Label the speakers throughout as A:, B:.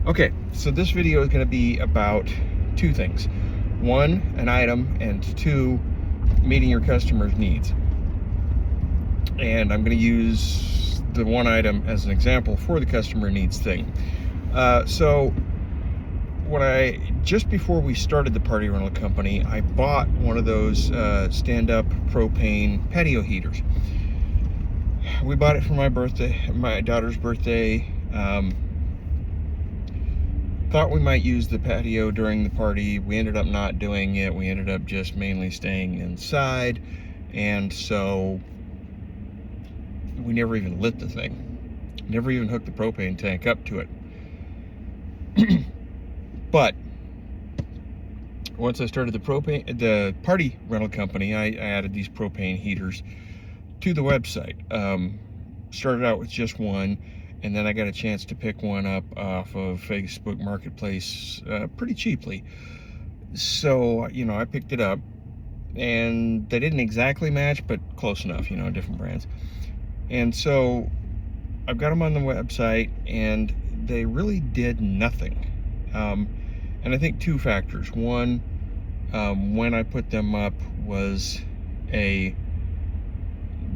A: Okay, so this video is going to be about two things. One, an item, and two, meeting your customer's needs. And I'm going to use the one item as an example for the customer needs thing. So just before we started the party rental company, I bought one of those stand-up propane patio heaters. We bought it for my daughter's birthday. Thought we might use the patio during the party. We ended up not doing it. We ended up just mainly staying inside, and so we never even lit the thing. Never even hooked the propane tank up to it. But once I started the party rental company, I added these propane heaters to the website. Started out with just one, and then I got a chance to pick one up off of Facebook Marketplace pretty cheaply. So, I picked it up, and they didn't exactly match, but close enough, different brands. And so I've got them on the website, and they really did nothing. And I think two factors. One, when I put them up was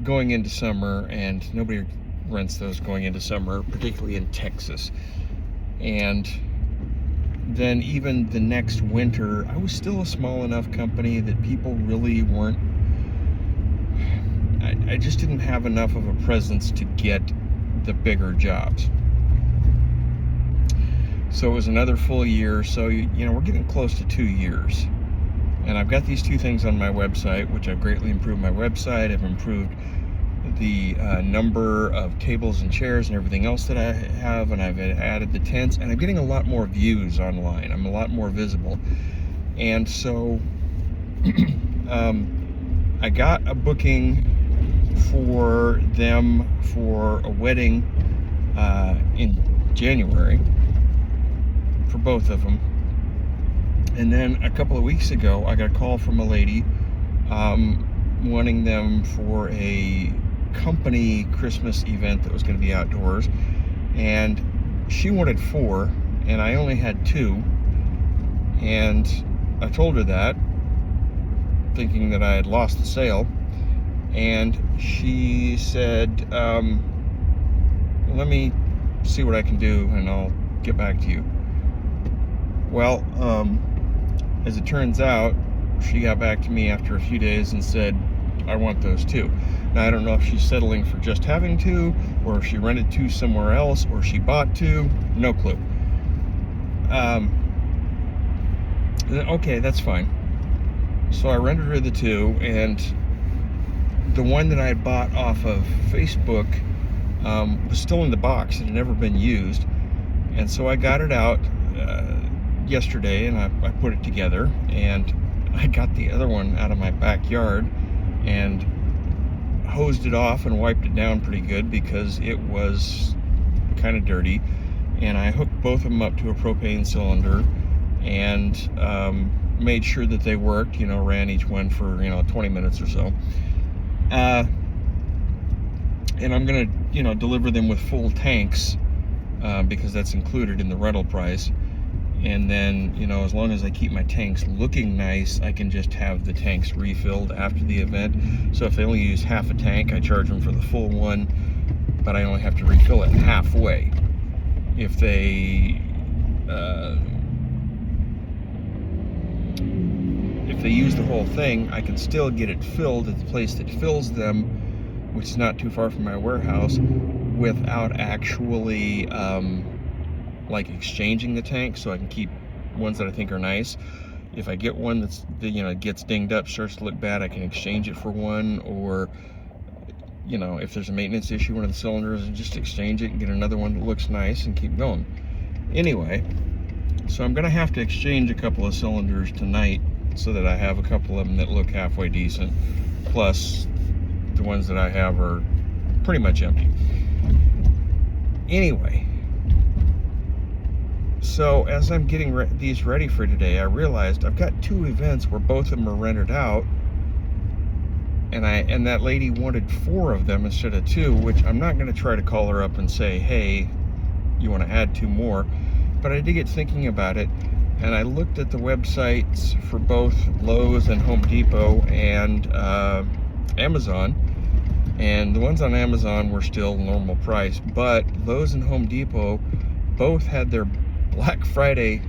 A: going into summer, and nobody rents those going into summer, particularly in Texas. And then even the next winter, I was still a small enough company that people really weren't, I just didn't have enough of a presence to get the bigger jobs. So it was another full year. So, we're getting close to 2 years. And I've got these two things on my website, which I've greatly improved my website. I've improved the number of tables and chairs and everything else that I have, and I've added the tents, and I'm getting a lot more views online. I'm a lot more visible. And so I got a booking for them for a wedding in January for both of them. And then a couple of weeks ago, I got a call from a lady wanting them for a company Christmas event that was going to be outdoors, and she wanted 4, and I only had 2. And I told her that, thinking that I had lost the sale, and she said, let me see what I can do, and I'll get back to you. Well, as it turns out, she got back to me after a few days and said, I want those 2. Now, I don't know if she's settling for just having 2, or if she rented 2 somewhere else, or she bought 2. No clue. Okay, that's fine. So I rented her the 2, and the one that I had bought off of Facebook was still in the box. It had never been used. And so I got it out yesterday, and I put it together, and I got the other one out of my backyard and hosed it off and wiped it down pretty good because it was kind of dirty. And I hooked both of them up to a propane cylinder and made sure that they worked, ran each one for 20 minutes or so. And I'm gonna deliver them with full tanks because that's included in the rental price. And then, as long as I keep my tanks looking nice, I can just have the tanks refilled after the event. So if they only use half a tank, I charge them for the full one, but I only have to refill it halfway. If they use the whole thing, I can still get it filled at the place that fills them, which is not too far from my warehouse, without actually exchanging the tank, so I can keep ones that I think are nice. If I get one that's gets dinged up, starts to look bad, I can exchange it for one, or if there's a maintenance issue, one of the cylinders, and just exchange it and get another one that looks nice and keep going. Anyway, so I'm gonna have to exchange a couple of cylinders tonight so that I have a couple of them that look halfway decent, plus the ones that I have are pretty much empty. Anyway, so as I'm getting these ready for today, I realized I've got 2 events where both of them are rented out, and that lady wanted 4 of them instead of 2, which I'm not going to try to call her up and say, hey, you want to add 2 more. but I did get thinking about it, and I looked at the websites for both Lowe's and Home Depot and Amazon, and the ones on Amazon were still normal price, but Lowe's and Home Depot both had their Black Friday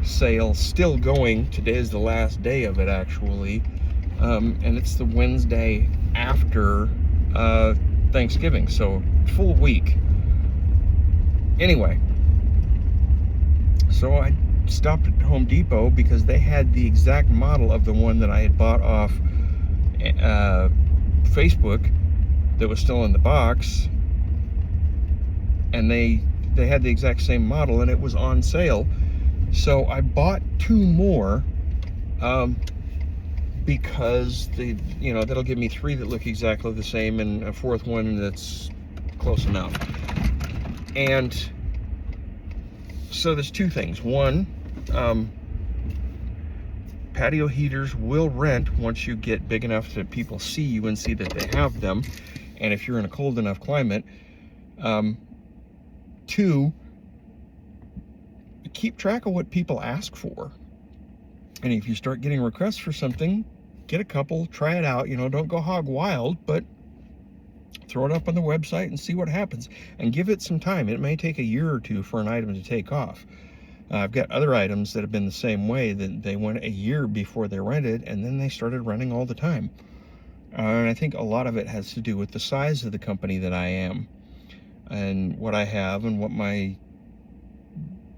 A: sale still going. Today is the last day of it, actually, and it's the Wednesday after Thanksgiving, so full week. Anyway, so I stopped at Home Depot because they had the exact model of the one that I had bought off Facebook that was still in the box, and they had the exact same model, and it was on sale. So I bought 2 more because that'll give me 3 that look exactly the same and a 4th one that's close enough. And so there's 2 things. One, patio heaters will rent once you get big enough that people see you and see that they have them, and if you're in a cold enough climate. 2, keep track of what people ask for, and if you start getting requests for something, get a couple, try it out. Don't go hog wild, but throw it up on the website and see what happens, and give it some time. It may take a year or 2 for an item to take off. I've got other items that have been the same way, that they went a year before they rented, and then they started running all the time. And I think a lot of it has to do with the size of the company that I am, and what I have, and what my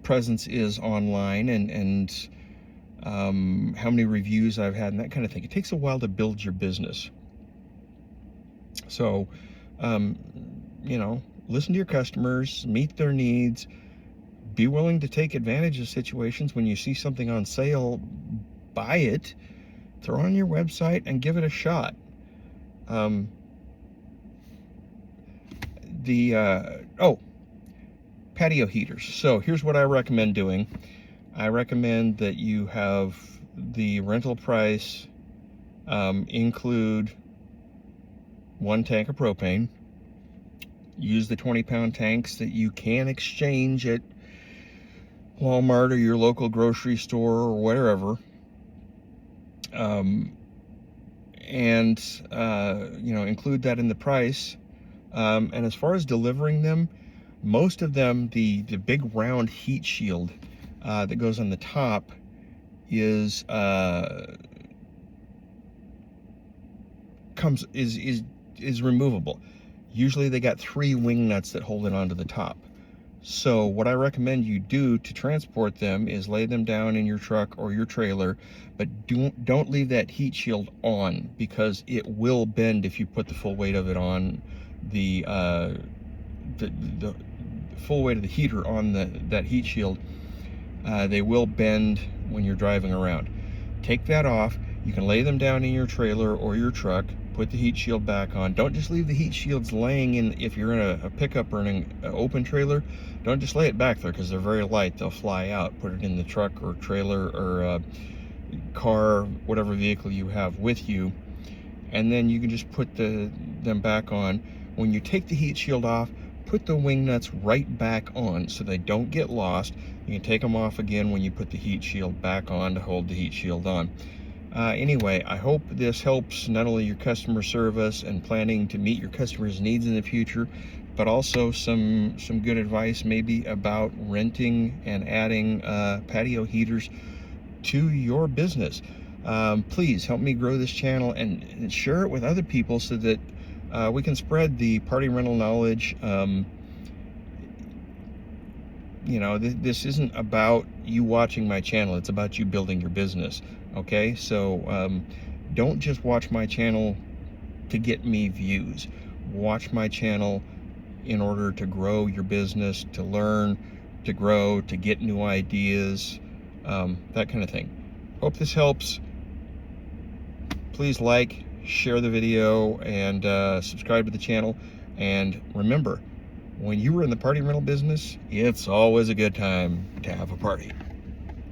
A: presence is online, and how many reviews I've had, and that kind of thing. It takes a while to build your business. So, listen to your customers, meet their needs, be willing to take advantage of situations. When you see something on sale, buy it, throw it on your website, and give it a shot. Patio heaters. So here's what I recommend doing. I recommend that you have the rental price include 1 tank of propane. Use the 20-pound tanks that you can exchange at Walmart or your local grocery store or wherever. Include that in the price. And as far as delivering them, most of them, the big round heat shield that goes on the top is removable. Usually they got 3 wing nuts that hold it onto the top. So what I recommend you do to transport them is lay them down in your truck or your trailer, but don't leave that heat shield on, because it will bend if you put the full weight of it on the full weight of the heater on that heat shield. They will bend when you're driving around. Take that off. You can lay them down in your trailer or your truck, put the heat shield back on. Don't just leave the heat shields laying in. If you're in a pickup or in an open trailer, don't just lay it back there, because they're very light. They'll fly out. Put it in the truck or trailer or car, whatever vehicle you have with you, and then you can just put them back on. When you take the heat shield off, put the wing nuts right back on so they don't get lost. You can take them off again when you put the heat shield back on to hold the heat shield on. Anyway, I hope this helps not only your customer service and planning to meet your customers' needs in the future, but also some good advice maybe about renting and adding patio heaters to your business. Please help me grow this channel and share it with other people so that we can spread the party rental knowledge. This isn't about you watching my channel. It's about you building your business. Okay, so don't just watch my channel to get me views. Watch my channel in order to grow your business, to learn, to grow, to get new ideas, that kind of thing. Hope this helps. Please like, share the video, and subscribe to the channel. And remember, when you were in the party rental business, it's always a good time to have a party.